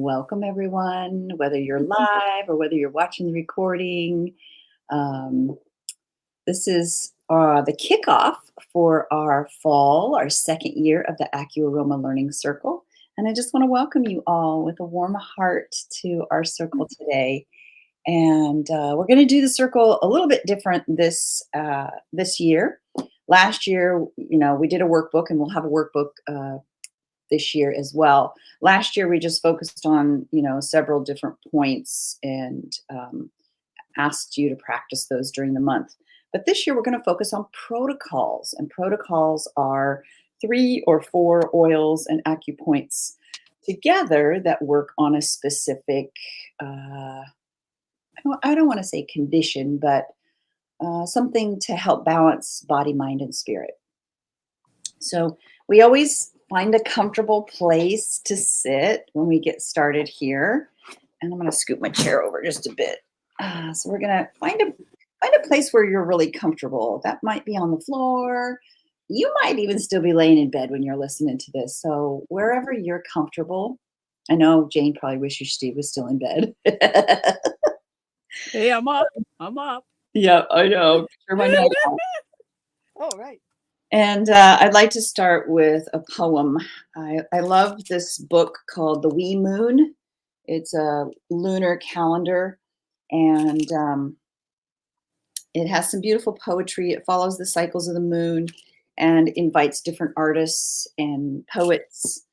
Welcome, everyone, whether you're live or whether you're watching the recording. Um, this is the kickoff for our fall, our second year of the AcuAroma Learning Circle. And I just want to welcome you all with a warm heart to our circle today. And we're going to do the circle a little bit different this year. Last year, we did a workbook, and we'll have a workbook this year as well. Last year, we just focused on, several different points and asked you to practice those during the month. But this year, we're going to focus on protocols. And protocols are 3 or 4 oils and acupoints together that work on a specific, I don't want to say condition, but something to help balance body, mind, and spirit. So we always find a comfortable place to sit when we get started here. And I'm going to scoot my chair over just a bit. So we're going to find a place where you're really comfortable. That might be on the floor. You might even still be laying in bed when you're listening to this. So wherever you're comfortable. I know Jane probably wishes Steve was still in bed. Hey, I'm up. Yeah, I know. Sure, my night off. All right. And I'd like to start with a poem. I love this book called The Wee Moon. It's a lunar calendar, and it has some beautiful poetry. It follows the cycles of the moon and invites different artists and poets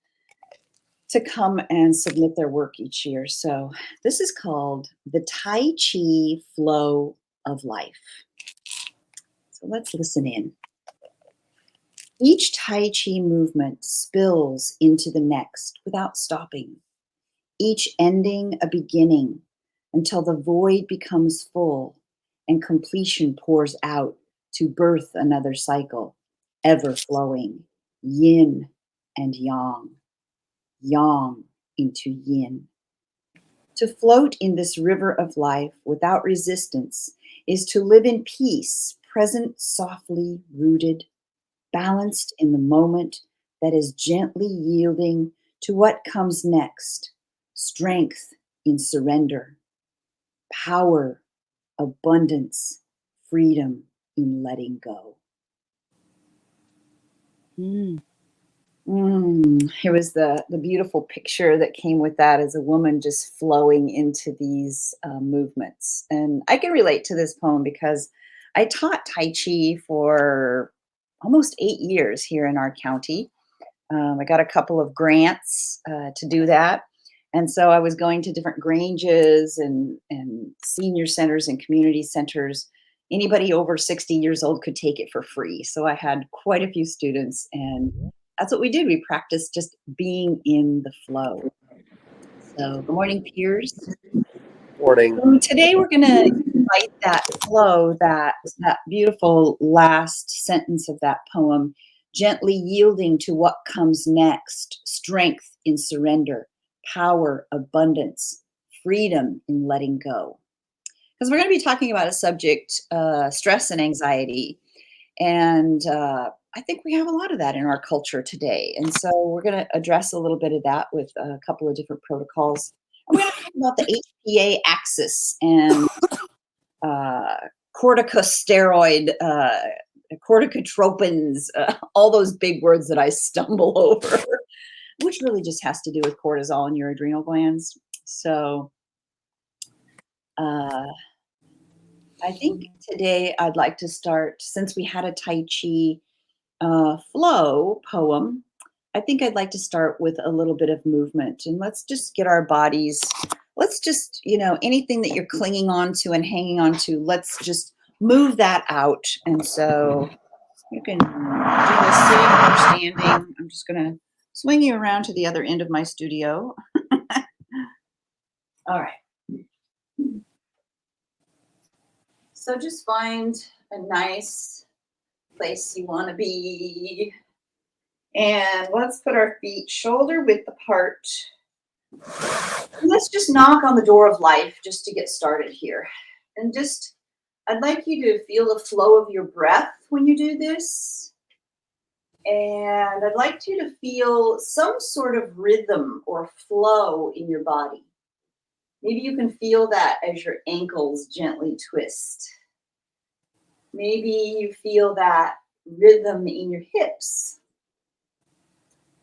to come and submit their work each year. So this is called The Tai Chi Flow of Life. So let's listen in. Each Tai Chi movement spills into the next without stopping, each ending a beginning until the void becomes full and completion pours out to birth another cycle, ever flowing, yin and yang, yang into yin. To float in this river of life without resistance is to live in peace, present, softly rooted, balanced in the moment that is gently yielding to what comes next, strength in surrender, power, abundance, freedom in letting go. Here was the beautiful picture that came with that as a woman just flowing into these movements. And I can relate to this poem because I taught Tai Chi for almost 8 years here in our county. I got a couple of grants to do that. And so I was going to different granges and senior centers and community centers. Anybody over 60 years old could take it for free. So I had quite a few students, and that's what we did. We practiced just being in the flow. So good morning, peers. Morning. So today we're going to invite that flow, that beautiful last sentence of that poem, gently yielding to what comes next, strength in surrender, power, abundance, freedom in letting go. Because we're going to be talking about a subject, stress and anxiety. And I think we have a lot of that in our culture today. And so we're going to address a little bit of that with a couple of different protocols. And we're going to talk about the HPA Axis and corticosteroid, corticotropins, all those big words that I stumble over, which really just has to do with cortisol in your adrenal glands. So I think today I'd like to start, since we had a Tai Chi flow poem, I think I'd like to start with a little bit of movement. And let's just get our bodies, let's just, anything that you're clinging on to and hanging on to, let's just move that out. And so you can do this sitting or standing. I'm just going to swing you around to the other end of my studio. All right. So just find a nice place you want to be. And let's put our feet shoulder width apart. And let's just knock on the door of life just to get started here. And just, I'd like you to feel the flow of your breath when you do this. And I'd like you to feel some sort of rhythm or flow in your body. Maybe you can feel that as your ankles gently twist. Maybe you feel that rhythm in your hips.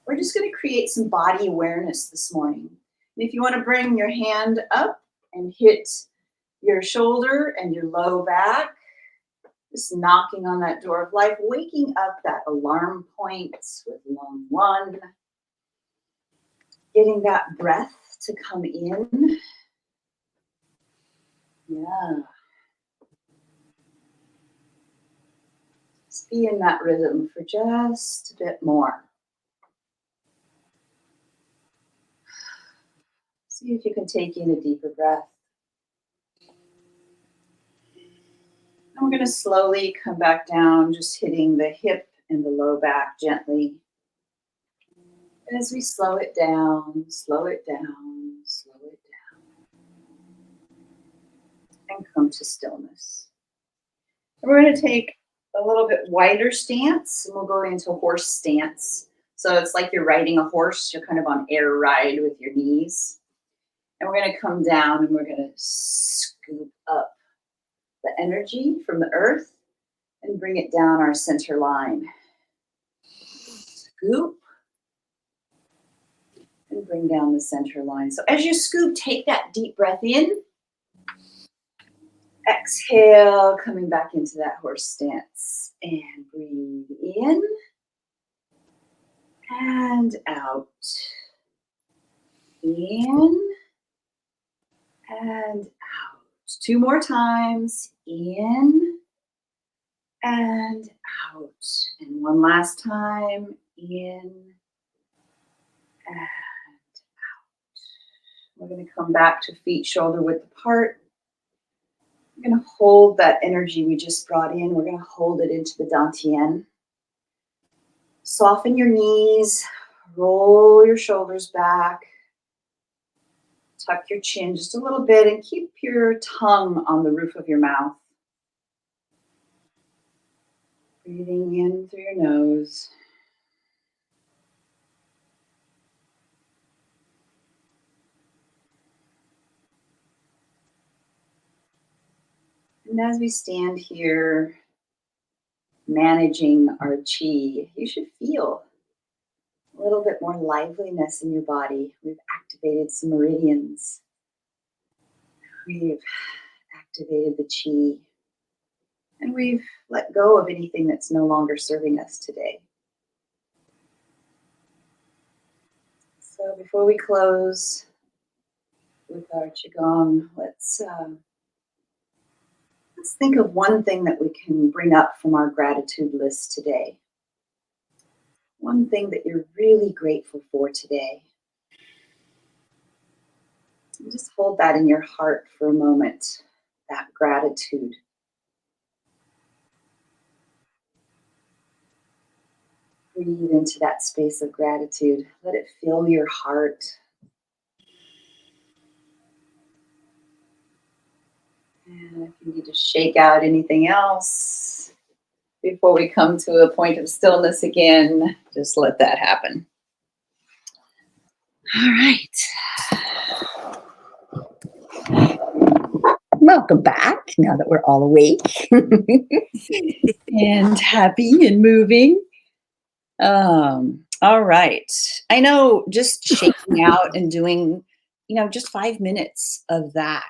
We're just going to create some body awareness this morning. And if you want to bring your hand up and hit your shoulder and your low back, just knocking on that door of life, waking up that alarm point with lung one, getting that breath to come in. Yeah. Just be in that rhythm for just a bit more. See if you can take in a deeper breath. And we're going to slowly come back down, just hitting the hip and the low back gently. And as we slow it down, slow it down, slow it down, and come to stillness. And we're going to take a little bit wider stance, and we'll go into horse stance. So it's like you're riding a horse, you're kind of on air ride with your knees. And we're going to come down and we're going to scoop up the energy from the earth and bring it down our center line. Scoop and bring down the center line. So as you scoop, take that deep breath in. Exhale, coming back into that horse stance. And breathe in and out. In and out. 2 more times. In and out. And one last time. In and out. We're going to come back to feet shoulder width apart. We're going to hold that energy we just brought in. We're going to hold it into the dantian. Soften your knees. Roll your shoulders back. Tuck your chin just a little bit and keep your tongue on the roof of your mouth. Breathing in through your nose. And as we stand here managing our chi, you should feel a little bit more liveliness in your body. We've activated some meridians. We've activated the chi. And we've let go of anything that's no longer serving us today. So before we close with our Qigong, let's think of one thing that we can bring up from our gratitude list today. One thing that you're really grateful for today. And just hold that in your heart for a moment, that gratitude. Breathe into that space of gratitude. Let it fill your heart. And if you need to shake out anything else before we come to a point of stillness again, just let that happen. All right. Welcome back, now that we're all awake and happy and moving. All right. I know just shaking out and doing, just 5 minutes of that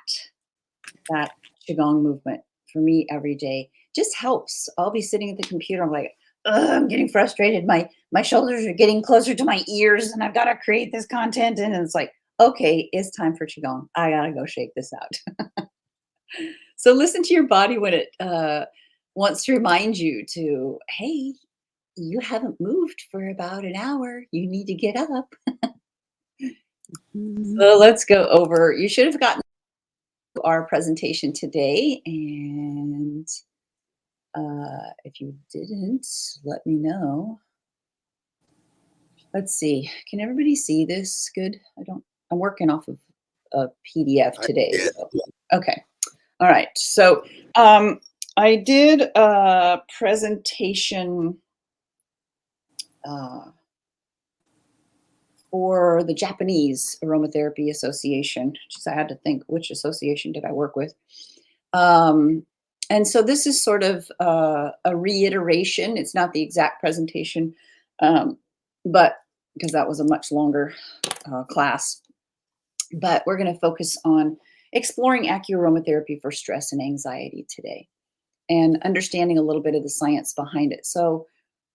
Qigong movement for me every day just helps. I'll be sitting at the computer. I'm like, I'm getting frustrated. My shoulders are getting closer to my ears and I've got to create this content. And it's like, okay, it's time for Qigong. I got to go shake this out. So listen to your body when it wants to remind you to, hey, you haven't moved for about an hour. You need to get up. So let's go over. You should have gotten our presentation today. And if you didn't, let me know. Let's see. Can everybody see this good? I'm working off of a PDF today. So. Okay. All right. So I did a presentation uh, for the Japanese Aromatherapy Association. Just I had to think, which association did I work with? Um, and so this is sort of a reiteration. It's not the exact presentation, but because that was a much longer class. But we're going to focus on exploring acuaromatherapy for stress and anxiety today and understanding a little bit of the science behind it. So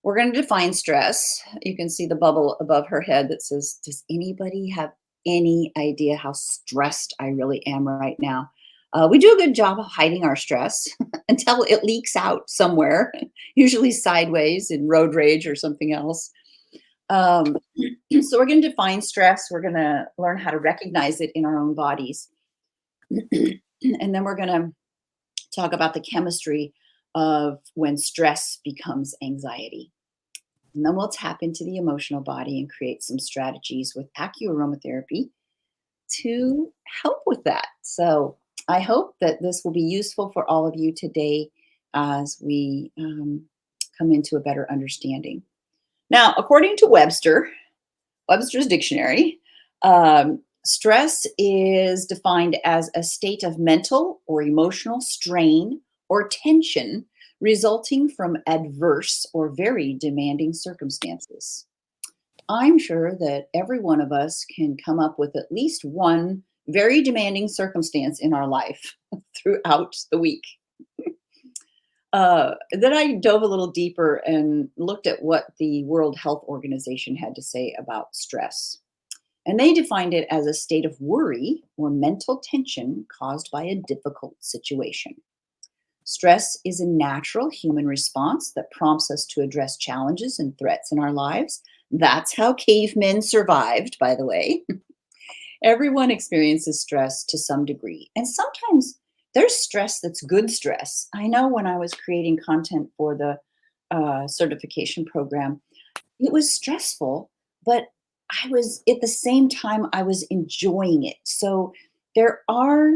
we're going to define stress. You can see the bubble above her head that says, does anybody have any idea how stressed I really am right now? We do a good job of hiding our stress until it leaks out somewhere, usually sideways in road rage or something else. Um, so we're going to define stress. We're going to learn how to recognize it in our own bodies. And then we're going to talk about the chemistry of when stress becomes anxiety. And then we'll tap into the emotional body and create some strategies with acuaromatherapy to help with that. So I hope that this will be useful for all of you today as we come into a better understanding. Now, according to Webster's dictionary, stress is defined as a state of mental or emotional strain or tension resulting from adverse or very demanding circumstances. I'm sure that every one of us can come up with at least one very demanding circumstance in our life throughout the week. Then I dove a little deeper and looked at what the World Health Organization had to say about stress. And they defined it as a state of worry or mental tension caused by a difficult situation. Stress is a natural human response that prompts us to address challenges and threats in our lives. That's how cavemen survived, by the way. Everyone experiences stress to some degree. And sometimes there's stress that's good stress. I know when I was creating content for the certification program, it was stressful, but I was at the same time, I was enjoying it. So there are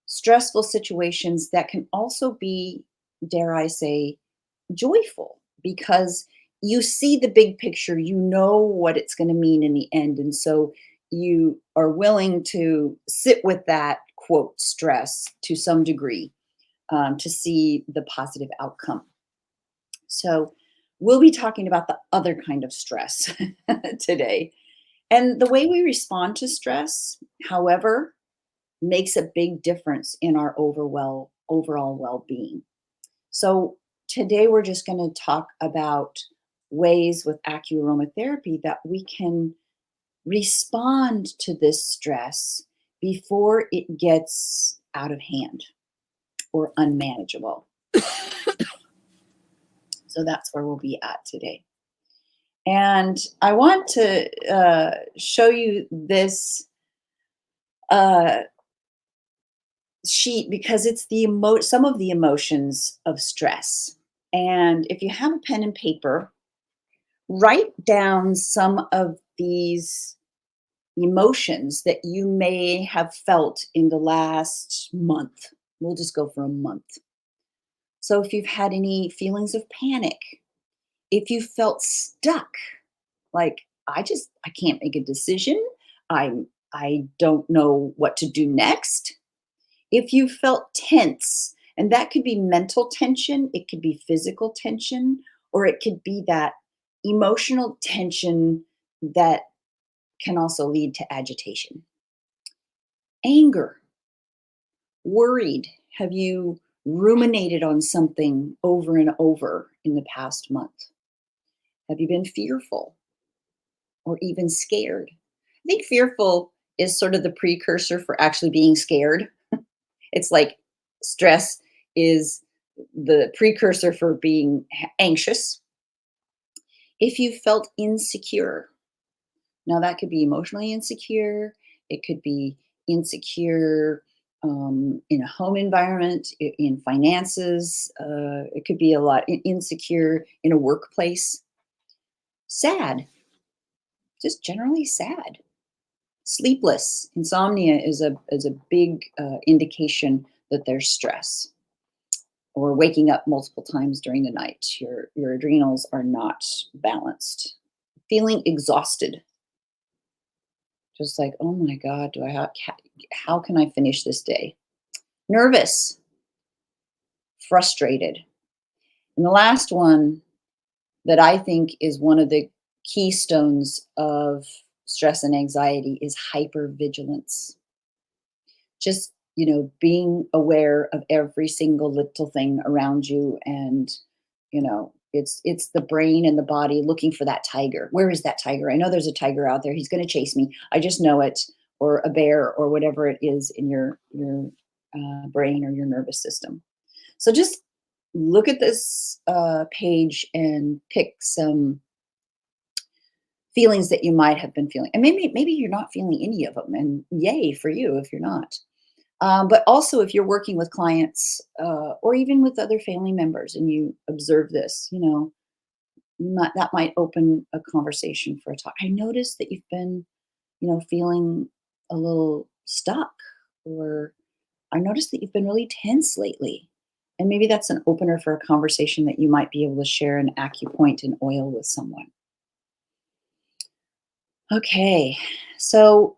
stressful situations that can also be, dare I say, joyful because you see the big picture, you know what it's going to mean in the end. And so you are willing to sit with that quote stress to some degree to see the positive outcome. So we'll be talking about the other kind of stress today. And the way we respond to stress, however, makes a big difference in our overall well-being. So today we're just going to talk about ways with acuaromatherapy that we can respond to this stress before it gets out of hand or unmanageable. So that's where we'll be at today. And I want to show you this uh, sheet because it's some of the emotions of stress. And if you have a pen and paper, write down some of these emotions that you may have felt in the last month. We'll just go for a month. So if you've had any feelings of panic, if you felt stuck, like I can't make a decision, I don't know what to do next. If you felt tense, and that could be mental tension, it could be physical tension, or it could be that emotional tension that can also lead to agitation. Anger, worried. Have you ruminated on something over and over in the past month? Have you been fearful or even scared? I think fearful is sort of the precursor for actually being scared. It's like stress is the precursor for being anxious. If you felt insecure, now that could be emotionally insecure, it could be insecure in a home environment, in finances, it could be a lot insecure in a workplace. Sad, just generally sad. Sleepless, insomnia is a big indication that there's stress. Or waking up multiple times during the night. Your adrenals are not balanced. feeling exhausted, just like, oh my God, how can I finish this day? Nervous, frustrated. And the last one that I think is one of the keystones of stress and anxiety is hypervigilance. Just, being aware of every single little thing around you, and it's the brain and the body looking for that tiger. Where is that tiger? I know there's a tiger out there. He's going to chase me. I just know it. Or a bear, or whatever it is in your brain or your nervous system. So just look at this page and pick some feelings that you might have been feeling, and maybe you're not feeling any of them, and yay for you if you're not. But also, if you're working with clients or even with other family members, and you observe this, that might open a conversation for a talk. I noticed that you've been, feeling a little stuck, or I noticed that you've been really tense lately. And maybe that's an opener for a conversation that you might be able to share an acupoint and oil with someone. Okay, so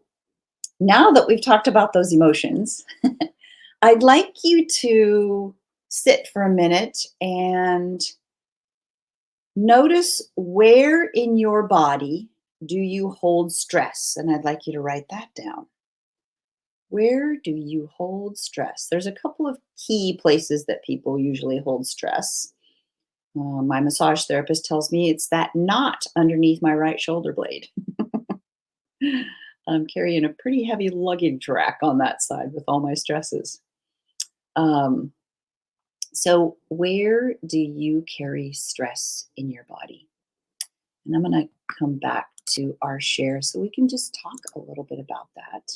now that we've talked about those emotions, I'd like you to sit for a minute and notice where in your body do you hold stress? And I'd like you to write that down. Where do you hold stress? There's a couple of key places that people usually hold stress. My massage therapist tells me it's that knot underneath my right shoulder blade. I'm carrying a pretty heavy luggage rack on that side with all my stresses. Um, so, where do you carry stress in your body? And I'm going to come back to our share so we can just talk a little bit about that.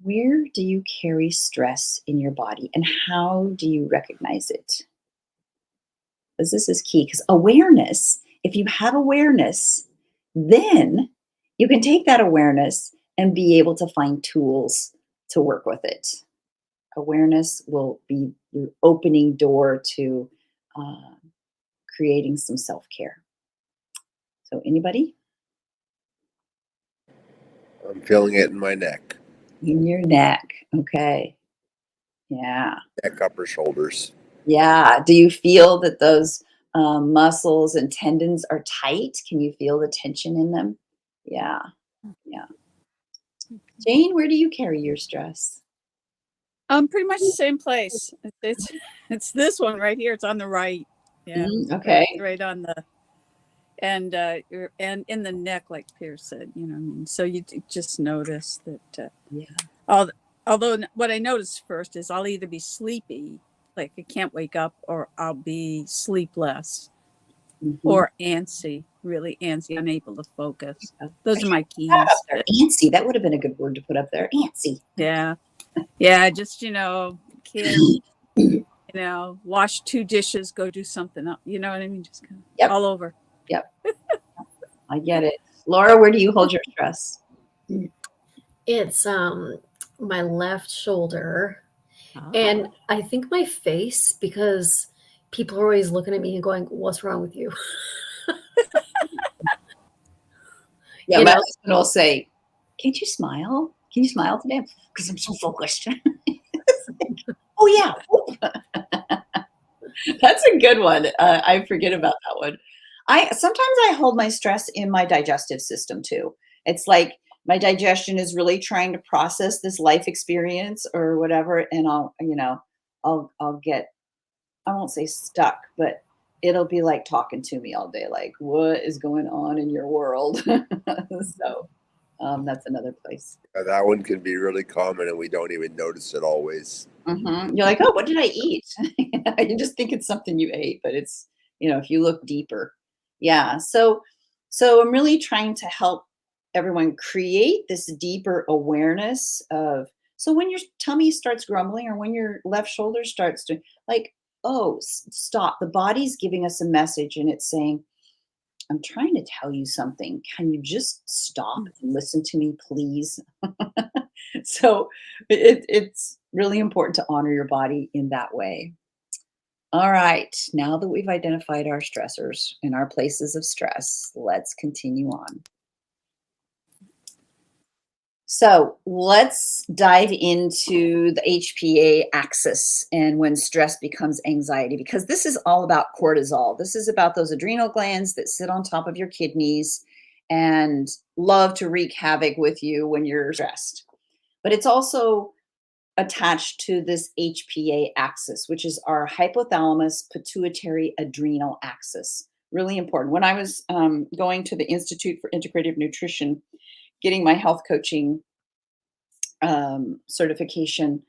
Where do you carry stress in your body, and how do you recognize it? Because this is key, because awareness, if you have awareness, then you can take that awareness and be able to find tools to work with it. Awareness will be your opening door to uh, creating some self-care. So anybody? I'm feeling it in my neck, In your neck. Okay. Yeah. neck, upper shoulders. Yeah. Do you feel that those muscles and tendons are tight? Can you feel the tension in them? Yeah. Yeah. Jane, where do you carry your stress? Pretty much the same place. It's this one right here. It's on the right. Yeah. Okay. Right on the and in the neck, like Pierce said. You know what I mean? So you just notice that. Yeah. Although what I noticed first is I'll either be sleepy, like I can't wake up, or I'll be sleepless, Mm-hmm. or antsy, really antsy, unable to focus. I Those are my had up keys. there. Antsy. That would have been a good word to put up there. Antsy. Yeah. Yeah. Just, can't, wash 2 dishes, go do something else. You know what I mean? Just kind of Yep. all over. Yep. I get it. Laura, where do you hold your stress? It's my left shoulder, Ah. and I think my face, because people are always looking at me and going, "What's wrong with you?" Yeah, You my know, husband will say, "Can't you smile? Can you smile today?" Because I'm so focused. Oh yeah, that's a good one. I forget about that one. I sometimes I hold my stress in my digestive system too. It's like my digestion is really trying to process this life experience or whatever, and I'll get, I won't say stuck, but it'll be like talking to me all day, like, what is going on in your world? So that's another place. That one can be really common, and we don't even notice it always. You're like, oh, what did I eat? You just think it's something you ate, but it's, if you look deeper. Yeah. So I'm really trying to help everyone create this deeper awareness of, so when your tummy starts grumbling, or when your left shoulder starts to, like, oh, stop. The body's giving us a message, and it's saying, I'm trying to tell you something. Can you just stop and listen to me, please? So it's really important to honor your body in that way. All right, now that we've identified our stressors and our places of stress, let's continue on. So let's dive into the HPA axis and when stress becomes anxiety, because this is all about cortisol. This is about those adrenal glands that sit on top of your kidneys and love to wreak havoc with you when you're stressed. But it's also attached to this HPA axis, which is our hypothalamus pituitary adrenal axis. Really important. When I was going to the Institute for Integrative Nutrition, getting my health coaching certification,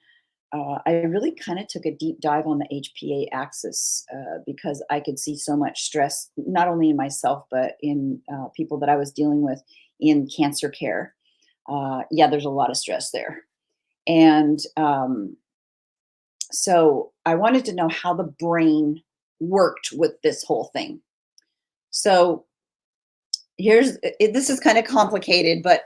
I really kind of took a deep dive on the HPA axis because I could see so much stress, not only in myself, but in people that I was dealing with in cancer care. Yeah, there's a lot of stress there. And so I wanted to know how the brain worked with this whole thing. So this is kind of complicated, but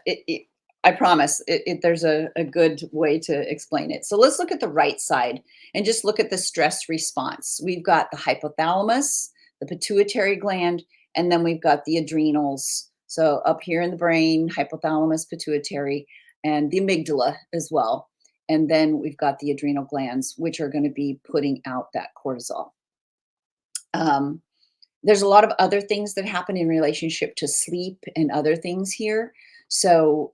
I promise there's a good way to explain it. So let's look at the right side and just look at the stress response. We've got the hypothalamus, the pituitary gland, and then we've got the adrenals. So up here in the brain, hypothalamus, pituitary, and the amygdala as well. And then we've got the adrenal glands, which are going to be putting out that cortisol. There's a lot of other things that happen in relationship to sleep and other things here. So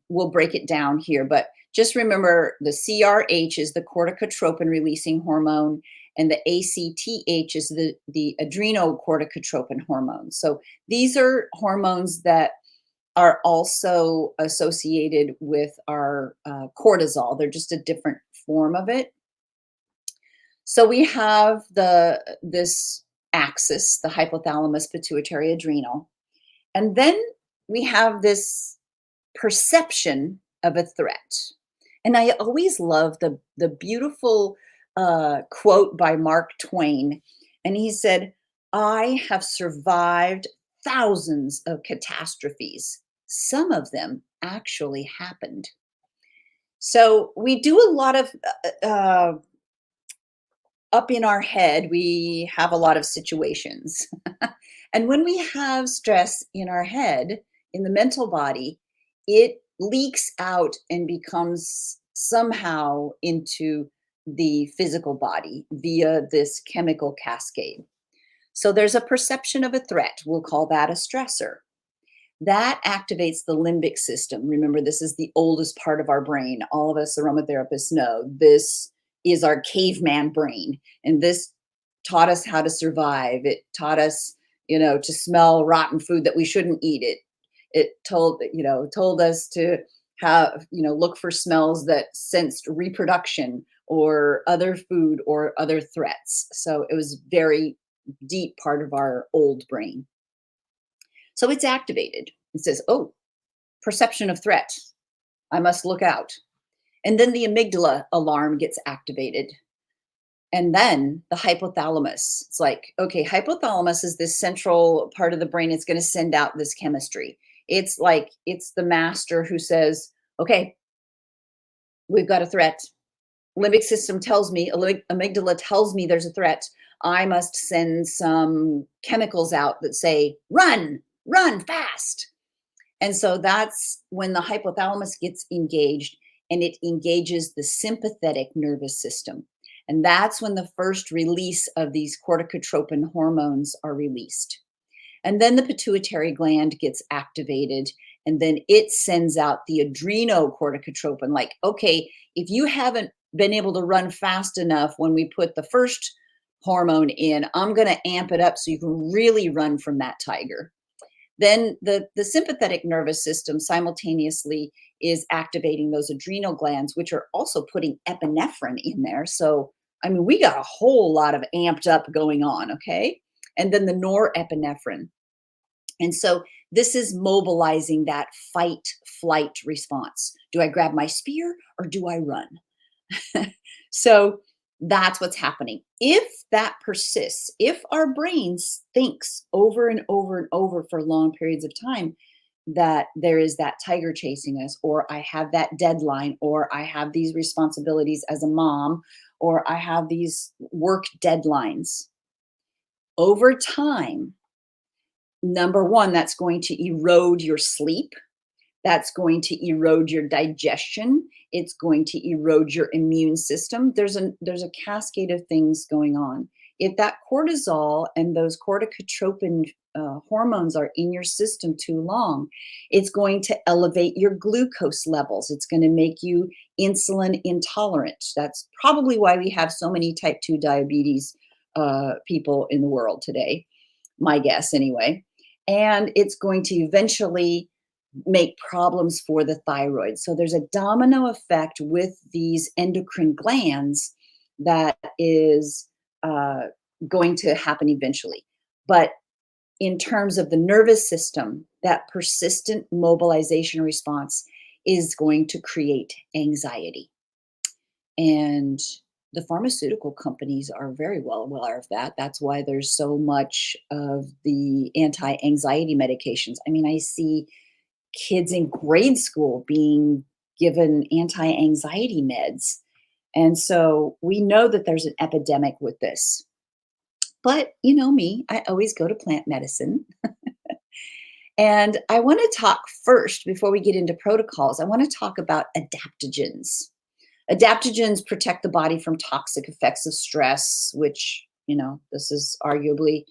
we'll break it down here. But just remember the CRH is the corticotropin releasing hormone, and the ACTH is the adrenocorticotropin hormone. So these are hormones that are also associated with our cortisol. They're just a different form of it. So we have this axis, the hypothalamus, pituitary, adrenal. And then we have this perception of a threat. And I always love the beautiful quote by Mark Twain. And he said, "I have survived thousands of catastrophes. Some of them actually happened." So we do a lot of up in our head, we have a lot of situations. And when we have stress in our head, in the mental body, it leaks out and becomes somehow into the physical body via this chemical cascade. So there's a perception of a threat. We'll call that a stressor. That activates the limbic system. Remember, this is the oldest part of our brain. All of us aromatherapists know this is our caveman brain. And this taught us how to survive. It taught us, to smell rotten food that we shouldn't eat it. It told us to have, look for smells that sensed reproduction or other food or other threats. So it was very deep part of our old brain. So it's activated. It says, oh, perception of threat. I must look out. And then the amygdala alarm gets activated. And then the hypothalamus. It's like, okay, hypothalamus is this central part of the brain. It's going to send out this chemistry. It's like, it's the master who says, okay, we've got a threat. Limbic system tells me, amygdala tells me there's a threat. I must send some chemicals out that say, run fast. And so that's when the hypothalamus gets engaged, and it engages the sympathetic nervous system. And that's when the first release of these corticotropin hormones are released. And then the pituitary gland gets activated, and then it sends out the adrenocorticotropin. Like, okay, if you haven't been able to run fast enough when we put the first hormone in, I'm going to amp it up so you can really run from that tiger. Then the sympathetic nervous system simultaneously is activating those adrenal glands, which are also putting epinephrine in there. So, I mean, we got a whole lot of amped up going on, okay? And then the norepinephrine. And so this is mobilizing that fight flight response. Do I grab my spear or do I run? So that's what's happening. If that persists, if our brains thinks over and over and over for long periods of time that there is that tiger chasing us, or I have that deadline, or I have these responsibilities as a mom, or I have these work deadlines. Over time, number one, that's going to erode your sleep. That's going to erode your digestion. It's going to erode your immune system. There's a cascade of things going on. If that cortisol and those corticotropin hormones are in your system too long, it's going to elevate your glucose levels. It's going to make you insulin intolerant. That's probably why we have so many type 2 diabetes people in the world today, my guess anyway. And it's going to eventually make problems for the thyroid. So there's a domino effect with these endocrine glands that is going to happen eventually. But in terms of the nervous system, that persistent mobilization response is going to create anxiety. And the pharmaceutical companies are very well aware of that. That's why there's so much of the anti-anxiety medications. I mean, I see kids in grade school being given anti-anxiety meds. And so we know that there's an epidemic with this. But you know me, I always go to plant medicine. And I want to talk first, before we get into protocols, I want to talk about adaptogens. Adaptogens protect the body from toxic effects of stress, which, this is arguably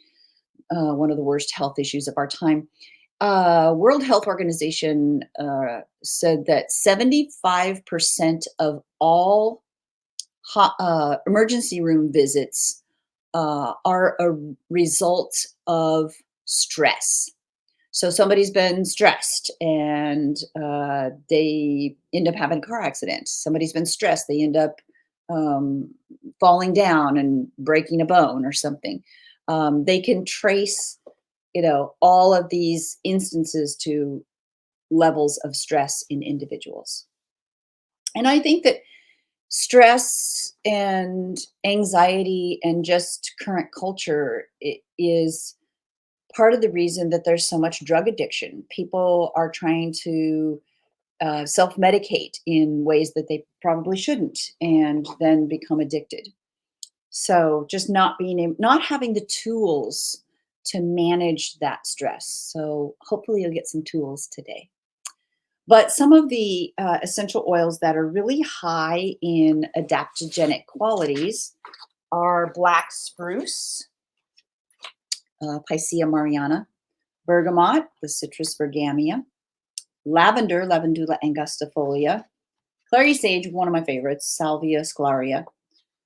one of the worst health issues of our time. World Health Organization said that 75% of all emergency room visits are a result of stress. So somebody's been stressed and they end up having a car accident. Somebody's been stressed. They end up falling down and breaking a bone or something. They can trace, all of these instances to levels of stress in individuals. And I think that stress and anxiety and just current culture is part of the reason that there's so much drug addiction. People are trying to self-medicate in ways that they probably shouldn't, and then become addicted. So just not having the tools to manage that stress. So hopefully you'll get some tools today. But some of the essential oils that are really high in adaptogenic qualities are black spruce, Picea mariana, bergamot, the Citrus bergamia, lavender, Lavandula angustifolia, clary sage, one of my favorites, Salvia sclaria,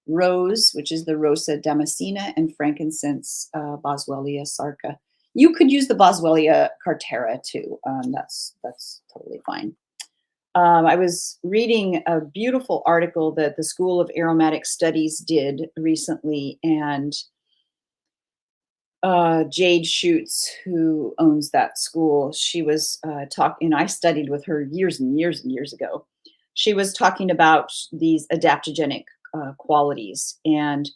rose, which is the Rosa damascena, and frankincense, Boswellia sarca. You could use the Boswellia cartera too. That's totally fine. I was reading a beautiful article that the School of Aromatic Studies did recently, and Jade Schutz, who owns that school, she was talking, I studied with her years and years and years ago. She was talking about these adaptogenic qualities. And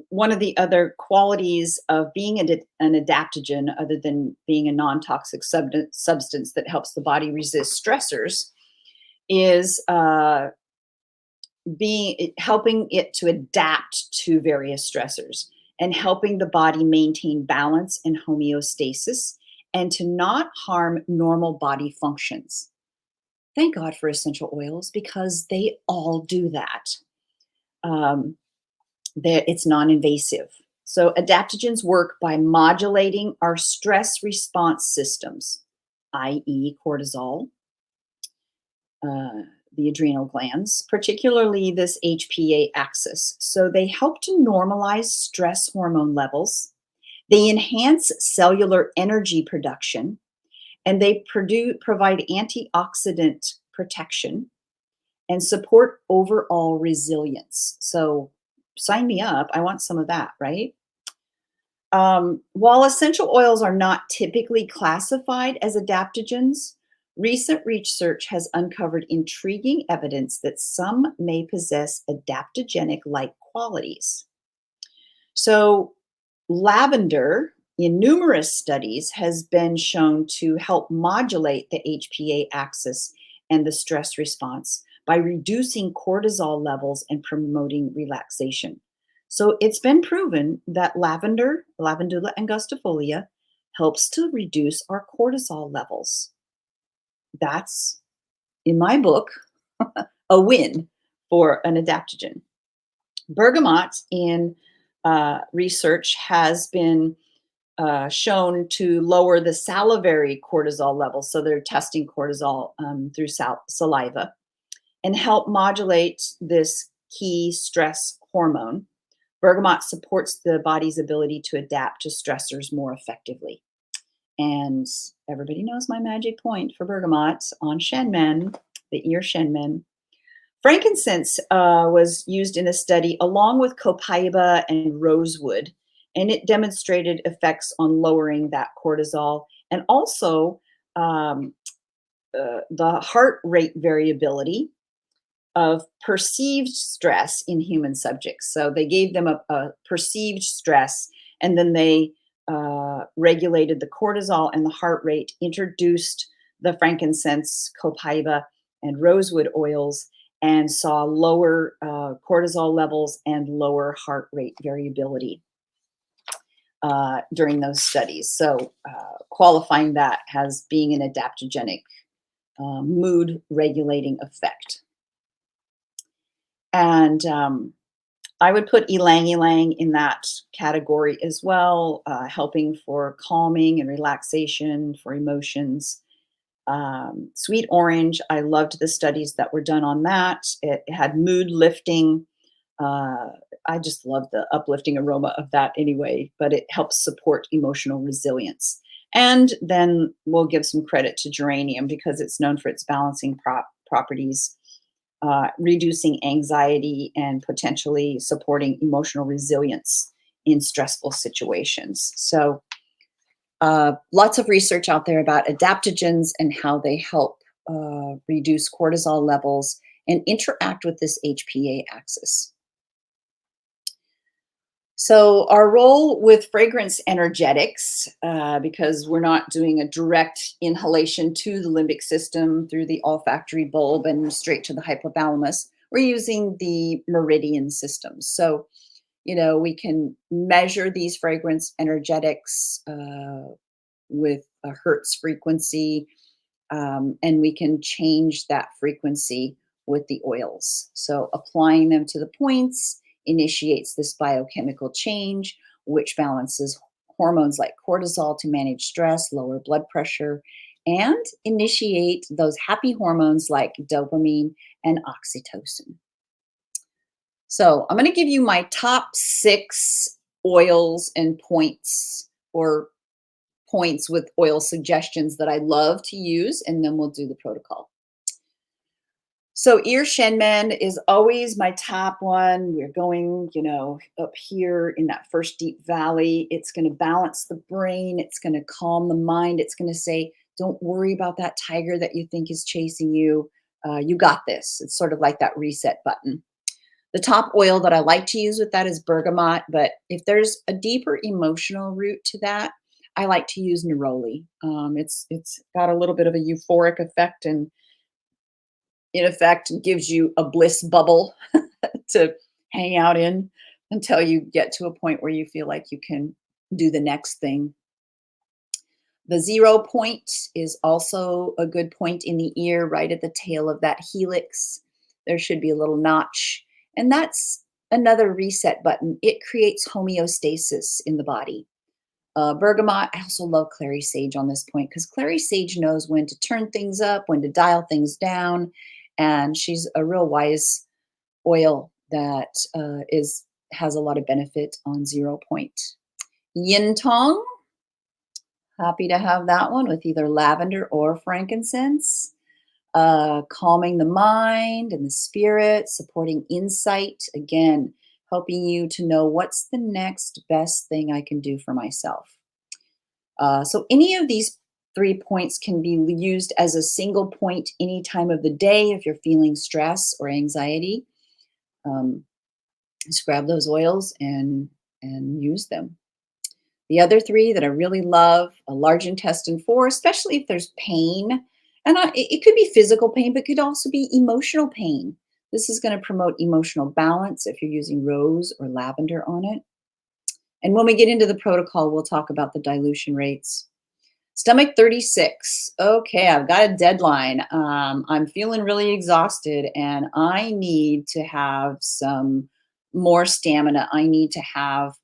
one of the other qualities of being an adaptogen, other than being a non-toxic substance that helps the body resist stressors, is helping it to adapt to various stressors and helping the body maintain balance and homeostasis and to not harm normal body functions. Thank God for essential oils, because they all do that. It's non-invasive. So adaptogens work by modulating our stress response systems, i.e. cortisol, the adrenal glands, particularly this HPA axis. So they help to normalize stress hormone levels. They enhance cellular energy production, and they provide antioxidant protection and support overall resilience. So sign me up. I want some of that, right? While essential oils are not typically classified as adaptogens, recent research has uncovered intriguing evidence that some may possess adaptogenic-like qualities. So lavender, in numerous studies, has been shown to help modulate the HPA axis and the stress response by reducing cortisol levels and promoting relaxation. So it's been proven that lavender, lavandula angustifolia, helps to reduce our cortisol levels. That's, in my book, a win for an adaptogen. Bergamot in research has been shown to lower the salivary cortisol levels. So they're testing cortisol through saliva and help modulate this key stress hormone. Bergamot supports the body's ability to adapt to stressors more effectively. And everybody knows my magic point for bergamot on Shenmen, the ear Shenmen. Frankincense was used in a study along with copaiba and rosewood, and it demonstrated effects on lowering that cortisol and also the heart rate variability of perceived stress in human subjects. So they gave them a perceived stress, and then they regulated the cortisol and the heart rate, introduced the frankincense, copaiba, and rosewood oils, and saw lower cortisol levels and lower heart rate variability during those studies. So qualifying that as being an adaptogenic mood regulating effect. And I would put ylang ylang in that category as well, helping for calming and relaxation for emotions. Sweet orange, I loved the studies that were done on that. It had mood lifting. I just love the uplifting aroma of that anyway, but it helps support emotional resilience. And then we'll give some credit to geranium because it's known for its balancing properties, reducing anxiety and potentially supporting emotional resilience in stressful situations. So lots of research out there about adaptogens and how they help reduce cortisol levels and interact with this HPA axis. So our role with fragrance energetics, because we're not doing a direct inhalation to the limbic system through the olfactory bulb and straight to the hypothalamus, we're using the meridian systems. So, you know, we can measure these fragrance energetics with a hertz frequency, and we can change that frequency with the oils. So applying them to the points initiates this biochemical change, which balances hormones like cortisol to manage stress, lower blood pressure, and initiate those happy hormones like dopamine and oxytocin. So I'm going to give you my top 6 oils and points, or points with oil suggestions that I love to use, and then we'll do the protocol. So ear shenmen is always my top one. We're going, you know, up here in that first deep valley. It's going to balance the brain. It's going to calm the mind. It's going to say, don't worry about that tiger that you think is chasing you. You got this. It's sort of like that reset button. The top oil that I like to use with that is bergamot, but if there's a deeper emotional root to that, I like to use neroli. It's got a little bit of a euphoric effect, and in effect gives you a bliss bubble to hang out in until you get to a point where you feel like you can do the next thing. The 0 point is also a good point in the ear, right at the tail of that helix. There should be a little notch, and that's another reset button. It creates homeostasis in the body. Bergamot, I also love clary sage on this point because clary sage knows when to turn things up, when to dial things down, and she's a real wise oil that has a lot of benefit on 0 point. Yin Tong, happy to have that one with either lavender or frankincense. Calming the mind and the spirit, supporting insight, again, helping you to know what's the next best thing I can do for myself. So any of these 3 points can be used as a single point any time of the day if you're feeling stress or anxiety. Just grab those oils and use them. The other 3 that I really love, a large intestine 4, especially if there's pain And it could be physical pain, but could also be emotional pain. This is going to promote emotional balance if you're using rose or lavender on it. And when we get into the protocol, we'll talk about the dilution rates. Stomach 36. Okay, I've got a deadline. I'm feeling really exhausted and I need to have some more stamina. I need to have,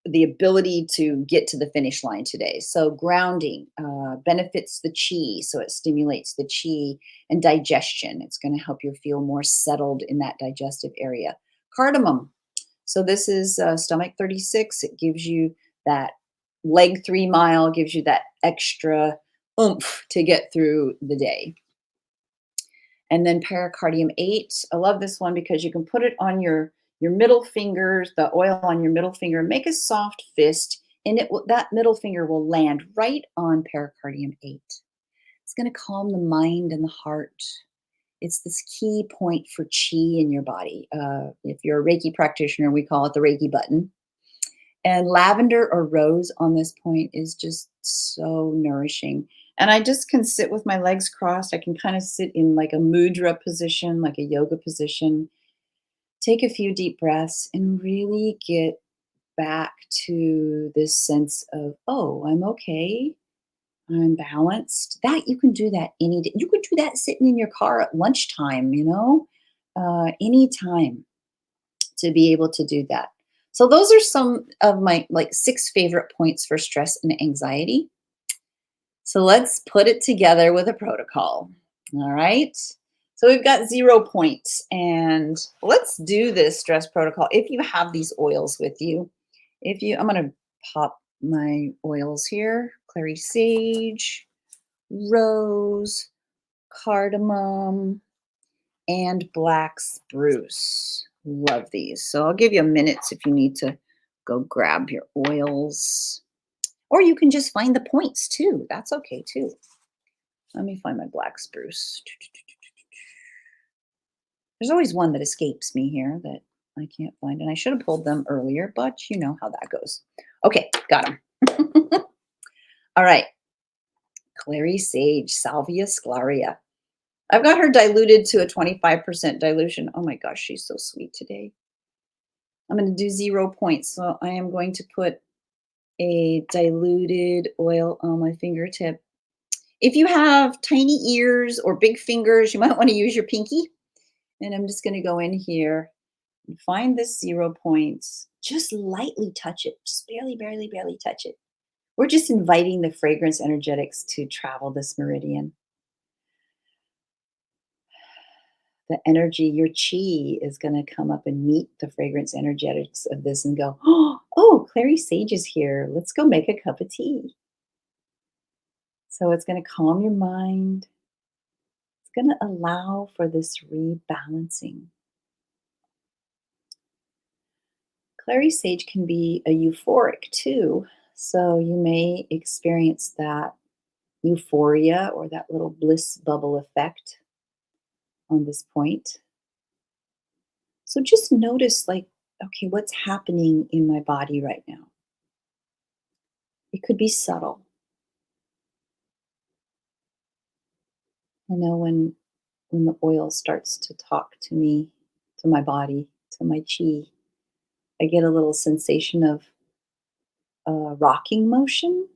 the ability to get to the finish line today. So grounding benefits the chi. So it stimulates the chi and digestion. It's going to help you feel more settled in that digestive area. Cardamom. So this is stomach 36. It gives you that leg 3 mile, gives you that extra oomph to get through the day. And then pericardium 8. I love this one because you can put it on your middle fingers, the oil on your middle finger, make a soft fist, and that middle finger will land right on pericardium 8. It's going to calm the mind and the heart. It's this key point for chi in your body. If you're a Reiki practitioner, we call it the Reiki button. And lavender or rose on this point is just so nourishing. And I just can sit with my legs crossed. I can kind of sit in like a mudra position, like a yoga position. Take a few deep breaths and really get back to this sense of, oh, I'm okay. I'm balanced. That you can do that any day. You could do that sitting in your car at lunchtime, anytime to be able to do that. So those are some of my 6 favorite points for stress and anxiety. So let's put it together with a protocol. All right. So we've got 0 points and let's do this stress protocol. If you have these oils with you, I'm going to pop my oils here. Clary sage, rose, cardamom, and black spruce. Love these. So I'll give you a minute if you need to go grab your oils. Or you can just find the points too. That's okay too. Let me find my black spruce. There's always one that escapes me here that I can't find. And I should have pulled them earlier, but you know how that goes. Okay, got them. All right. Clary sage, Salvia sclaria. I've got her diluted to a 25% dilution. Oh my gosh, she's so sweet today. I'm going to do 0 points. So I am going to put a diluted oil on my fingertip. If you have tiny ears or big fingers, you might want to use your pinky. And I'm just going to go in here and find this 0 points. Just lightly touch it. Just barely, barely, barely touch it. We're just inviting the fragrance energetics to travel this meridian. The energy, your chi is going to come up and meet the fragrance energetics of this and go, oh, Clary sage is here. Let's go make a cup of tea. So it's going to calm your mind. It's going to allow for this rebalancing. Clary sage can be a euphoric too. So you may experience that euphoria or that little bliss bubble effect on this point. So just notice okay, what's happening in my body right now? It could be subtle. When the oil starts to talk to me, to my body, to my chi, I get a little sensation of rocking motion.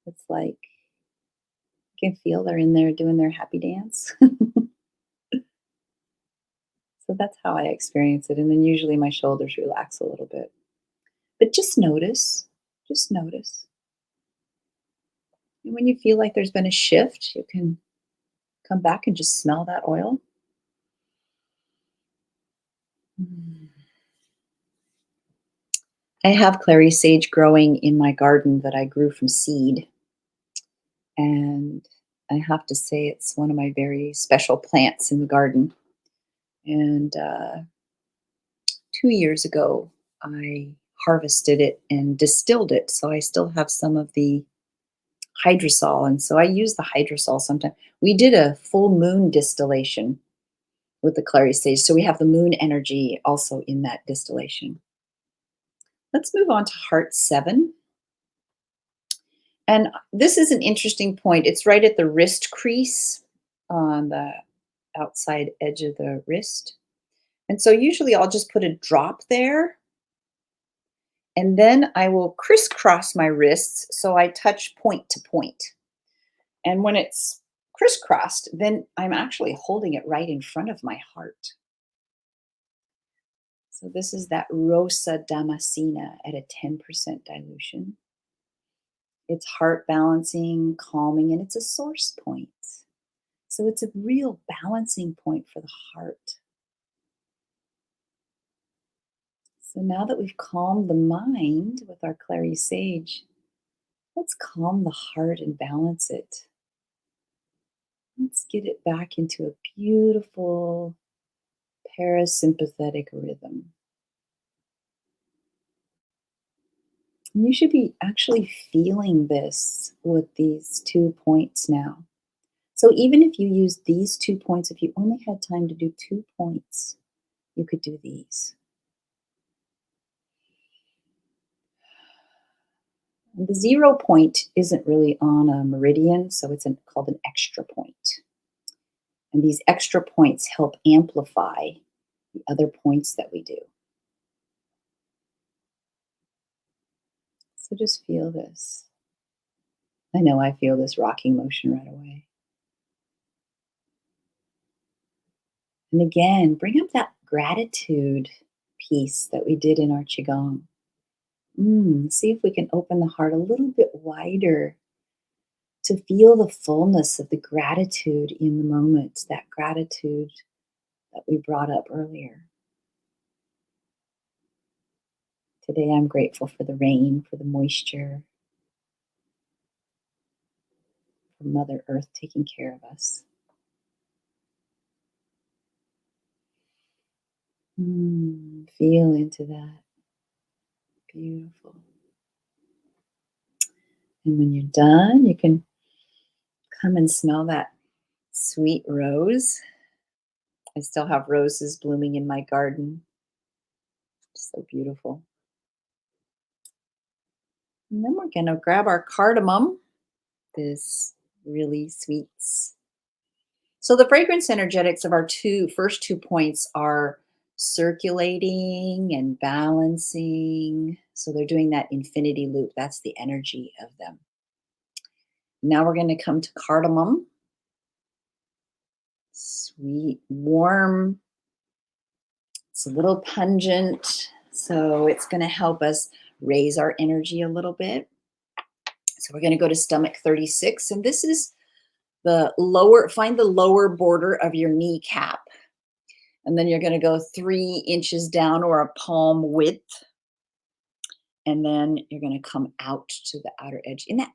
It's like you can feel they're in there doing their happy dance. So that's how I experience it. And then usually my shoulders relax a little bit. But just notice. Just notice. And when you feel like there's been a shift, you can come back and just smell that oil. I have clary sage growing in my garden that I grew from seed. And I have to say it's one of my very special plants in the garden. And 2 years ago, I harvested it and distilled it. So I still have some of the hydrosol. And so I use the hydrosol sometimes. We did a full moon distillation with the clary sage. So we have the moon energy also in that distillation. Let's move on to heart 7. And this is an interesting point. It's right at the wrist crease on the outside edge of the wrist. And so usually I'll just put a drop there, and then I will crisscross my wrists so I touch point to point. And when it's crisscrossed, then I'm actually holding it right in front of my heart. So this is that Rosa Damascena at a 10% dilution. It's heart balancing, calming, and it's a source point. So it's a real balancing point for the heart. So now that we've calmed the mind with our Clary Sage, let's calm the heart and balance it. Let's get it back into a beautiful parasympathetic rhythm. And you should be actually feeling this with these 2 points now. So even if you use these 2 points, if you only had time to do 2 points, you could do these. And the 0 point isn't really on a meridian, so it's called an extra point. And these extra points help amplify the other points that we do. So just feel this. I know I feel this rocking motion right away. And again, bring up that gratitude piece that we did in our Qigong. See if we can open the heart a little bit wider to feel the fullness of the gratitude in the moment, that gratitude that we brought up earlier. Today I'm grateful for the rain, for the moisture, for Mother Earth taking care of us. Feel into that. Beautiful. And when you're done, you can come and smell that sweet rose. I still have roses blooming in my garden. So beautiful. And then we're going to grab our cardamom, this really sweets. So the fragrance energetics of our first 2 points are circulating and balancing. So they're doing that infinity loop. That's the energy of them. Now we're going to come to cardamom. Sweet, warm. It's a little pungent. So it's going to help us raise our energy a little bit. So we're going to go to stomach 36. And this is find the lower border of your kneecap. And then you're going to go 3 inches down or a palm width. And then you're going to come out to the outer edge in that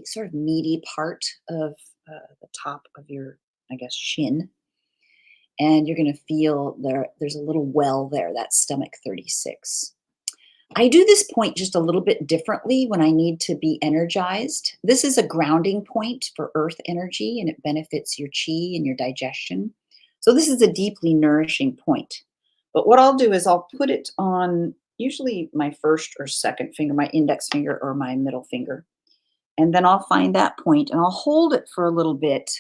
sort of meaty part of the top of your, shin. And you're going to feel there's a little well there, that stomach 36. I do this point just a little bit differently when I need to be energized. This is a grounding point for earth energy, and it benefits your chi and your digestion. So this is a deeply nourishing point. But what I'll do is I'll put it on usually my first or second finger, my index finger or my middle finger. And then I'll find that point and I'll hold it for a little bit.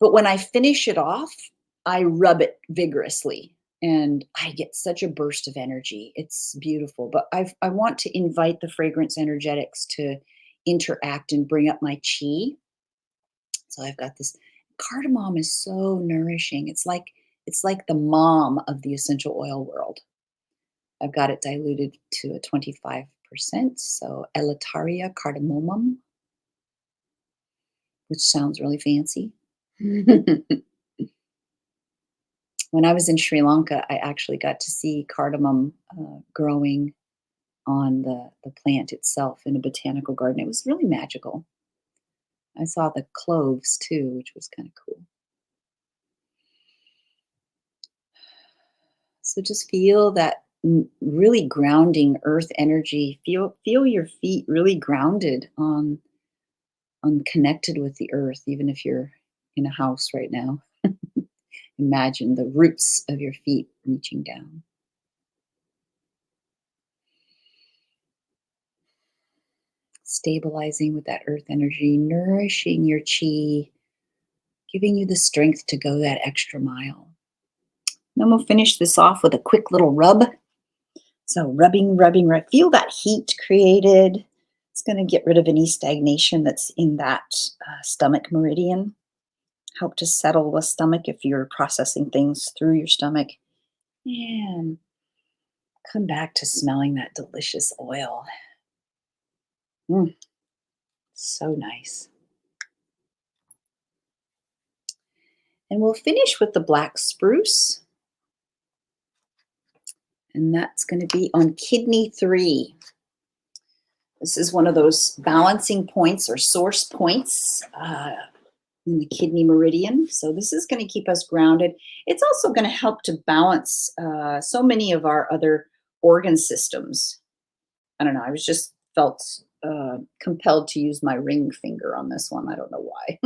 But when I finish it off, I rub it vigorously. And I get such a burst of energy. It's beautiful. But I want to invite the fragrance energetics to interact and bring up my chi. So I've got this. Cardamom is so nourishing. It's like the mom of the essential oil world. I've got it diluted to a 25%. So Elitaria cardamomum, which sounds really fancy. When I was in Sri Lanka, I actually got to see cardamom growing on the plant itself in a botanical garden. It was really magical. I saw the cloves too, which was kind of cool. So just feel that really grounding earth energy. Feel your feet really grounded on connected with the earth, even if you're in a house right now. Imagine the roots of your feet reaching down. stabilizing with that earth energy, nourishing your chi, giving you the strength to go that extra mile. Then we'll finish this off with a quick little rub. So rubbing, feel that heat created. It's going to get rid of any stagnation that's in that stomach meridian. Help to settle the stomach if you're processing things through your stomach. And come back to smelling that delicious oil. So nice. And we'll finish with the black spruce. And that's going to be on kidney 3. This is one of those balancing points or source points in the kidney meridian. So this is going to keep us grounded. It's also going to help to balance so many of our other organ systems. I don't know. I was just felt compelled to use my ring finger on this one. I don't know why.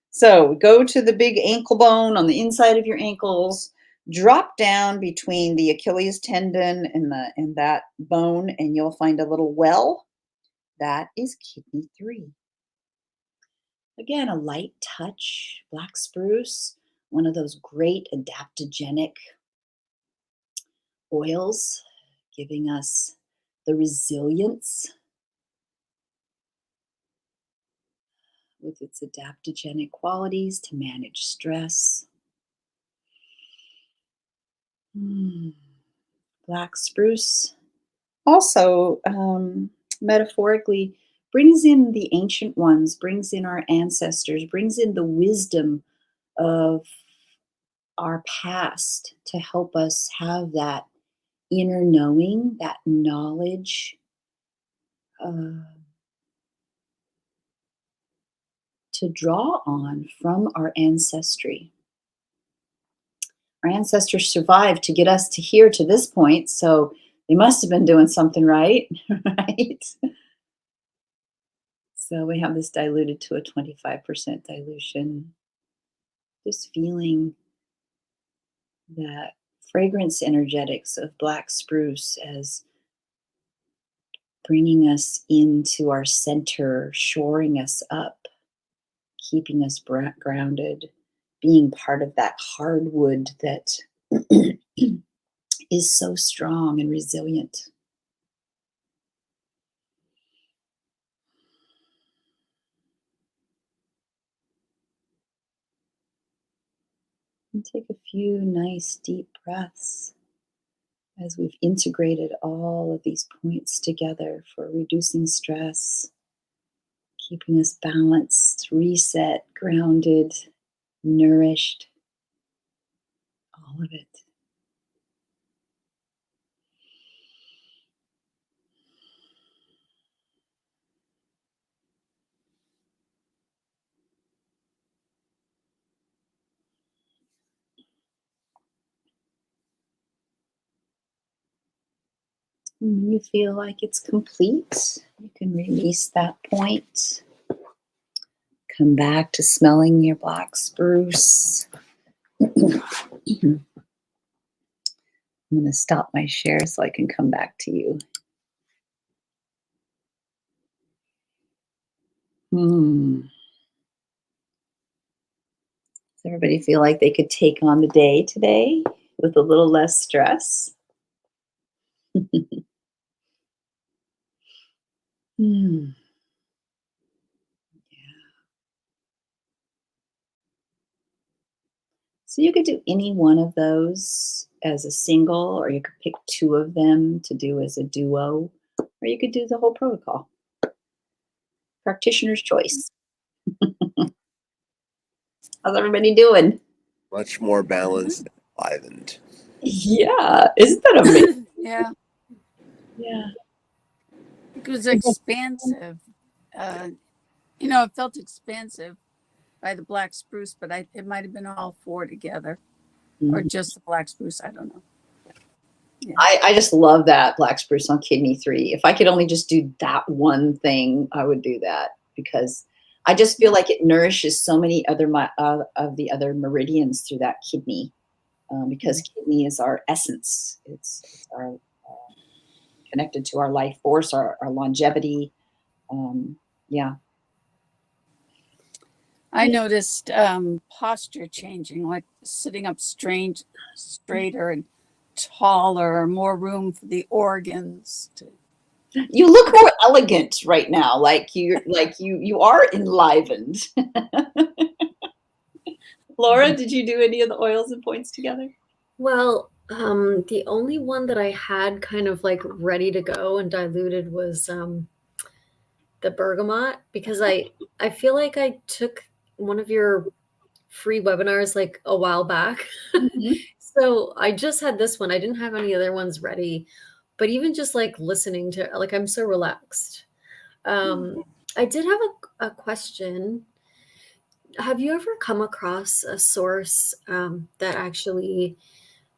So go to the big ankle bone on the inside of your ankles. Drop down between the Achilles tendon and that bone, and you'll find a little well. That is kidney 3. Again, a light touch, black spruce, one of those great adaptogenic oils, giving us the resilience with its adaptogenic qualities to manage stress. Black spruce also metaphorically brings in the ancient ones, brings in our ancestors, brings in the wisdom of our past to help us have that inner knowing, that knowledge to draw on from our ancestry. Our ancestors survived to get us to here, to this point, so they must have been doing something right, right? So we have this diluted to a 25% dilution. Just feeling that fragrance energetics of black spruce as bringing us into our center, shoring us up, keeping us grounded, being part of that hardwood that is so strong and resilient. And take a few nice deep breaths as we've integrated all of these points together for reducing stress, keeping us balanced, reset, grounded, nourished, all of it. And when you feel like it's complete, you can release that point. Come back to smelling your black spruce. I'm going to stop my share so I can come back to you. Does everybody feel like they could take on the day today with a little less stress? Yeah. So you could do any one of those as a single, or you could pick 2 of them to do as a duo, or you could do the whole protocol. Practitioner's choice. How's everybody doing? Much more balanced and enlivened. Yeah, isn't that amazing? Yeah. Yeah. It was expansive. It felt expansive by the black spruce, but it might have been all 4 together, or just the black spruce. I don't know. Yeah. I just love that black spruce on kidney 3. If I could only just do that one thing, I would do that, because I just feel like it nourishes so many other of the other meridians through that kidney, because kidney is our essence. It's our connected to our life force, our longevity. Yeah. I noticed posture changing, like sitting up straighter and taller, more room for the organs. You look more elegant right now, like you are enlivened. Laura, did you do any of the oils and points together? Well, the only one that I had kind of like ready to go and diluted was the bergamot, because I feel like I took one of your free webinars like a while back. Mhm. So I just had this one. I didn't have any other ones ready, but even just like listening to, like, I'm so relaxed. I did have a question. Have you ever come across a source that actually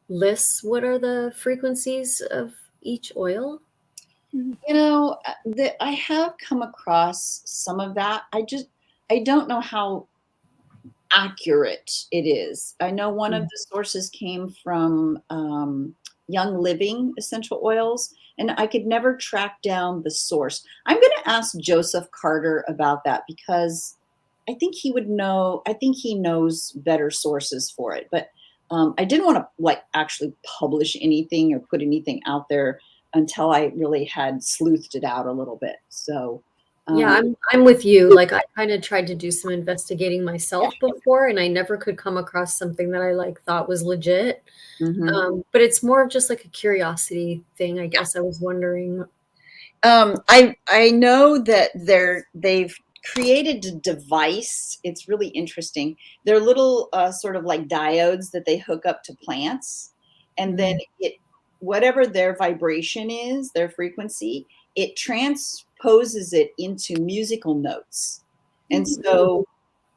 lists what are the frequencies of each oil? You know, I have come across some of that. I don't know how accurate it is. I know one of the sources came from Young Living essential oils, and I could never track down the source. I'm going to ask Joseph Carter about that because I think he would know. I think he knows better sources for it. But I didn't want to like actually publish anything or put anything out there until I really had sleuthed it out a little bit. So Yeah, I'm with you. Like, I kind of tried to do some investigating myself before, and I never could come across something that I like thought was legit. But it's more of just like a curiosity thing, I guess. I was wondering. I know that they've created a device. It's really interesting. They're little sort of like diodes that they hook up to plants, and then it whatever their vibration is, their frequency, it transposes it into musical notes. And so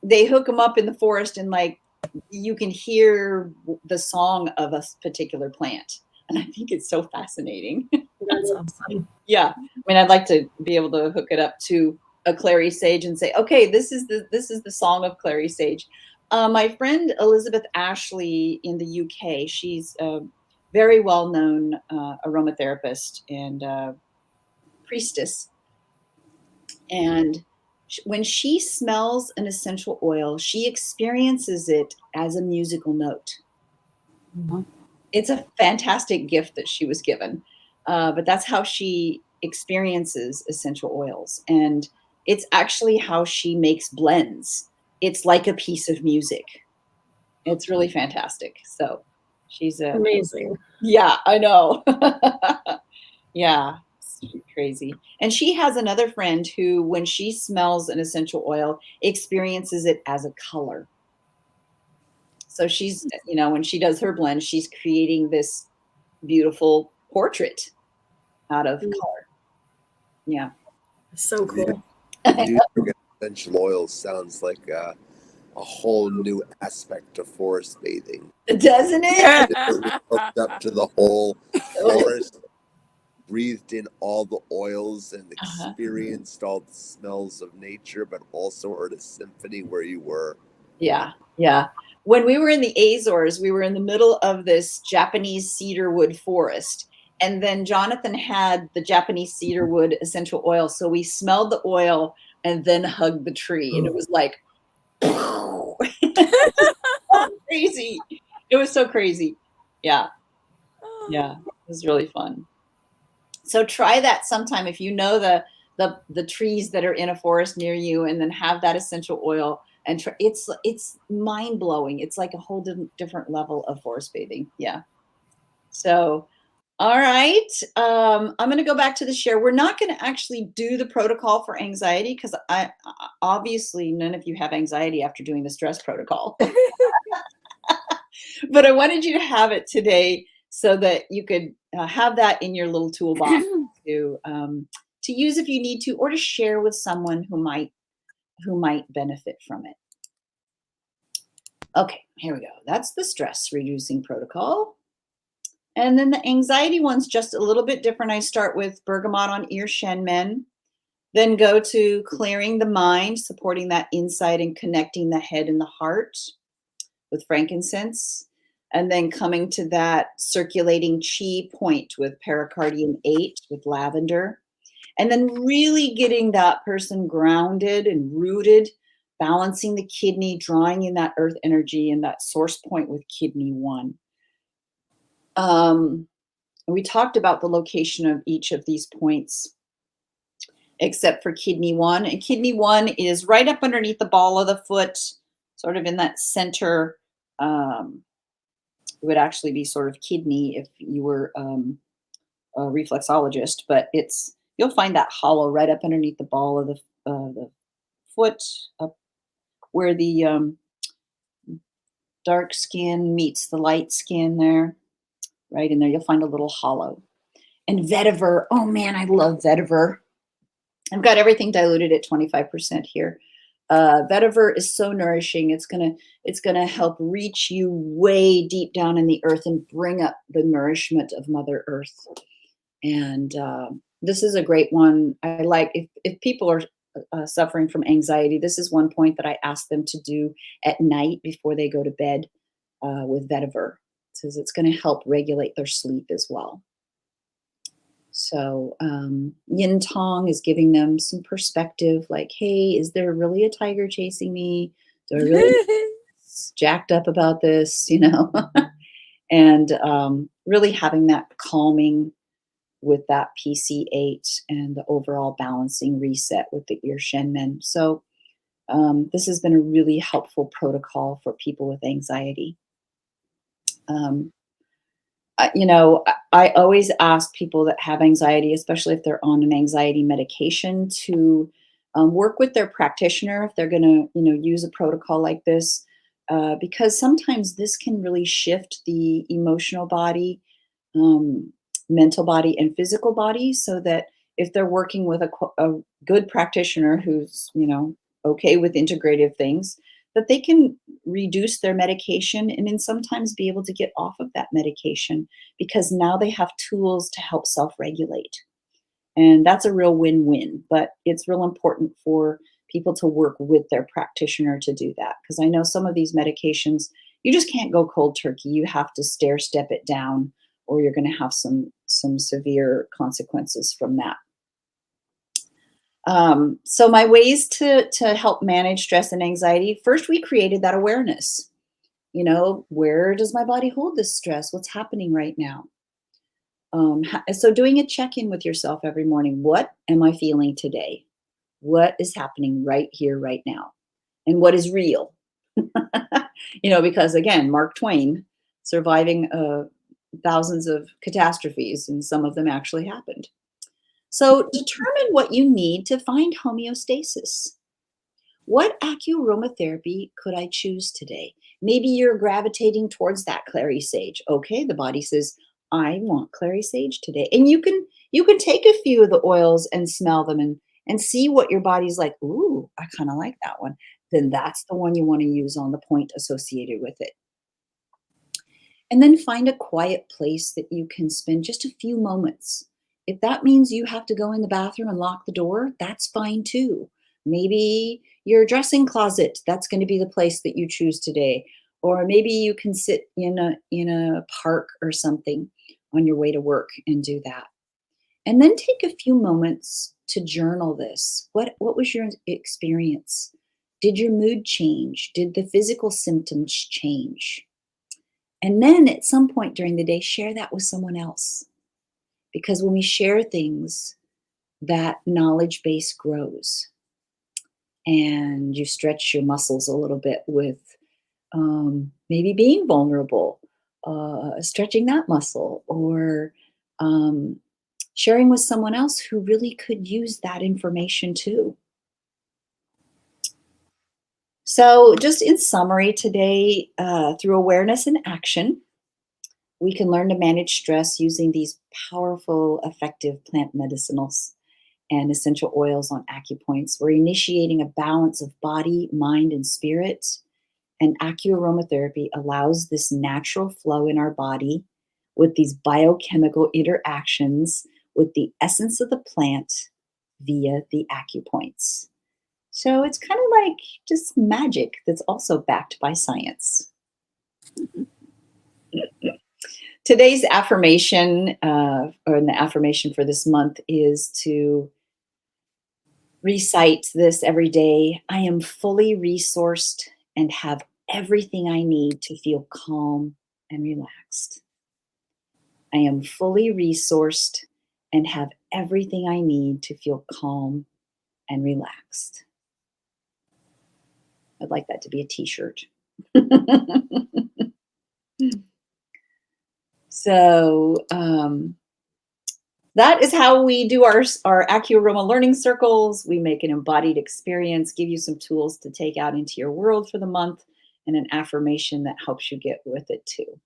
they hook them up in the forest, and like you can hear the song of a particular plant. And I think it's so fascinating. That's awesome. Yeah. I mean, I'd like to be able to hook it up to a clary sage and say, okay, this is the song of clary sage. My friend Elizabeth Ashley in the UK, she's a very well known aromatherapist and priestess. And when she smells an essential oil, she experiences it as a musical note. It's a fantastic gift that she was given. But that's how she experiences essential oils. And it's actually how she makes blends. It's like a piece of music. It's really fantastic. So she's a, Amazing. yeah, I know. Yeah, it's crazy. And she has another friend who, when she smells an essential oil, experiences it as a color. So she's, when she does her blend, she's creating this beautiful portrait out of color. Yeah. So cool. Using essential oils sounds like a whole new aspect of forest bathing. Doesn't it? Hooked up to the whole forest, breathed in all the oils and experienced all the smells of nature, but also heard a symphony where you were. Yeah. Yeah. When we were in the Azores, we were in the middle of this Japanese cedarwood forest. And then Jonathan had the Japanese cedarwood essential oil. So we smelled the oil and then hugged the tree. And it was like, crazy. It was so crazy. Yeah. Yeah. It was really fun. So try that sometime if you know the trees that are in a forest near you, and then have that essential oil. And it's mind blowing. It's like a whole different level of forest bathing. Yeah. So, all right. I'm going to go back to the share. We're not going to actually do the protocol for anxiety because I obviously none of you have anxiety after doing the stress protocol. But I wanted you to have it today so that you could have that in your little toolbox to use if you need to, or to share with someone who might benefit from it. Okay, here we go. That's the stress reducing protocol. And then the anxiety one's just a little bit different. I start with bergamot on ear shenmen, then go to clearing the mind, supporting that insight and connecting the head and the heart with frankincense. And then coming to that circulating chi point with pericardium 8 with lavender. And then really getting that person grounded and rooted, balancing the kidney, drawing in that earth energy and that source point with kidney 1. We talked about the location of each of these points, except for kidney 1. And kidney 1 is right up underneath the ball of the foot, sort of in that center. It would actually be sort of kidney if you were a reflexologist, but you'll find that hollow right up underneath the ball of the foot, up where the dark skin meets the light skin there, right in there. You'll find a little hollow. And vetiver, oh man, I love vetiver. I've got everything diluted at 25% here. Vetiver is so nourishing. It's gonna help reach you way deep down in the earth and bring up the nourishment of Mother Earth. And this is a great one. I like if people are suffering from anxiety, this is one point that I ask them to do at night before they go to bed with vetiver. It says it's going to help regulate their sleep as well. So yin tong is giving them some perspective, like, hey, is there really a tiger chasing me? Do I really jacked up about this? And really having that calming with that PC8 and the overall balancing reset with the ear shenmen. So this has been a really helpful protocol for people with anxiety. I always ask people that have anxiety, especially if they're on an anxiety medication, to work with their practitioner if they're going to, use a protocol like this, because sometimes this can really shift the emotional body, mental body, and physical body, so that if they're working with a good practitioner who's, okay with integrative things, that they can reduce their medication and then sometimes be able to get off of that medication because now they have tools to help self-regulate. And that's a real win-win, but it's real important for people to work with their practitioner to do that. Because I know some of these medications, you just can't go cold turkey. You have to stair step it down or you're going to have some severe consequences from that. So my ways to help manage stress and anxiety, first we created that awareness. Where does my body hold this stress? What's happening right now? So doing a check-in with yourself every morning. What am I feeling today? What is happening right here, right now? And what is real? Because again, Mark Twain, surviving thousands of catastrophes, and some of them actually happened. So determine what you need to find homeostasis. What acuaromatherapy could I choose today? Maybe you're gravitating towards that clary sage. Okay, the body says, I want clary sage today. And you can take a few of the oils and smell them and see what your body's like. Ooh, I kind of like that one. Then that's the one you want to use on the point associated with it. And then find a quiet place that you can spend just a few moments. If that means you have to go in the bathroom and lock the door, that's fine too. Maybe your dressing closet, that's going to be the place that you choose today. Or maybe you can sit in a park or something on your way to work and do that. And then take a few moments to journal this. What was your experience? Did your mood change? Did the physical symptoms change? And then at some point during the day, share that with someone else. Because when we share things, that knowledge base grows. And you stretch your muscles a little bit with maybe being vulnerable, stretching that muscle, or sharing with someone else who really could use that information too. So just in summary today, through awareness and action, we can learn to manage stress using these powerful, effective plant medicinals and essential oils on acupoints. We're initiating a balance of body, mind, and spirit. And acuaromatherapy allows this natural flow in our body with these biochemical interactions with the essence of the plant via the acupoints. So it's kind of like just magic that's also backed by science. Today's affirmation, or the affirmation for this month, is to recite this every day. I am fully resourced and have everything I need to feel calm and relaxed. I am fully resourced and have everything I need to feel calm and relaxed. I'd like that to be a t-shirt. So that is how we do our AcuAroma Learning Circles. We make an embodied experience, give you some tools to take out into your world for the month, and an affirmation that helps you get with it too.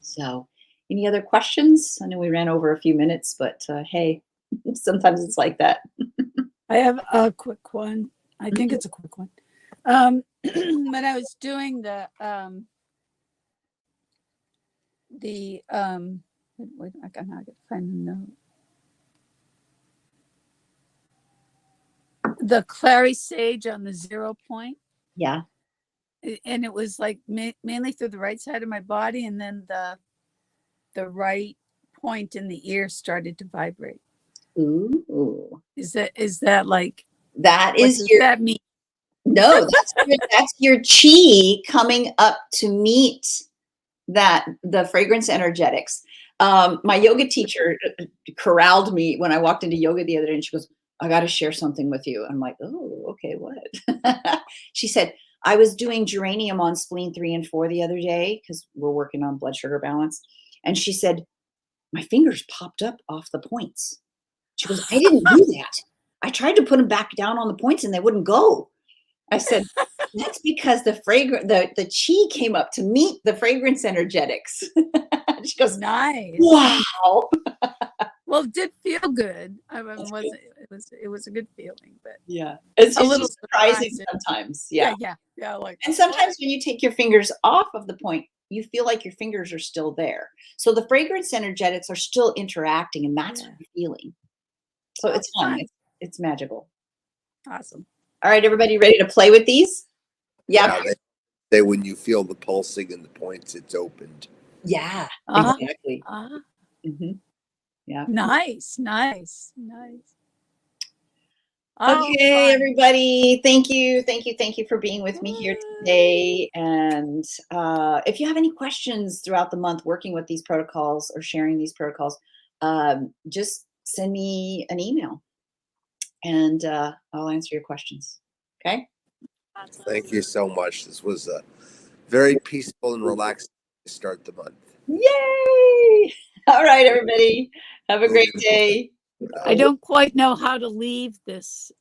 So any other questions? I know we ran over a few minutes, but hey, sometimes it's like that. I have a quick one. I think it's a quick one. When I was doing the wait, I gotta find the note. The clary sage on the 0 point. Yeah. And it was like mainly through the right side of my body, and then the right point in the ear started to vibrate. Ooh. Is that like, that what is does your that mean? No, that's your chi coming up to meet the fragrance energetics. My yoga teacher corralled me when I walked into yoga the other day, and she goes, I got to share something with you. I'm like, oh, okay, what? She said, I was doing geranium on spleen 3 and 4 the other day because we're working on blood sugar balance. And she said, my fingers popped up off the points. She goes, I didn't do that. I tried to put them back down on the points and they wouldn't go. I said, that's because the chi came up to meet the fragrance energetics. She goes, Nice. wow. Well, it did feel good. I mean, it was a good feeling, but Yeah, it's a little just surprising surprising. sometimes. Yeah. Like, And sometimes when you take your fingers off of the point, you feel like your fingers are still there. So the fragrance energetics are still interacting, and that's what you're feeling. So it's fun. It's magical. Awesome. All right, everybody ready to play with these? Yeah. They when you feel the pulsing in the points, it's opened. Yeah, exactly. Mm-hmm. Yeah. Nice. Okay, everybody. Thank you for being with me here today. And if you have any questions throughout the month working with these protocols or sharing these protocols, just send me an email and I'll answer your questions. Okay. Thank you so much. This was a very peaceful and relaxing to start the month. Yay! All right, everybody. Have a great day. I don't quite know how to leave this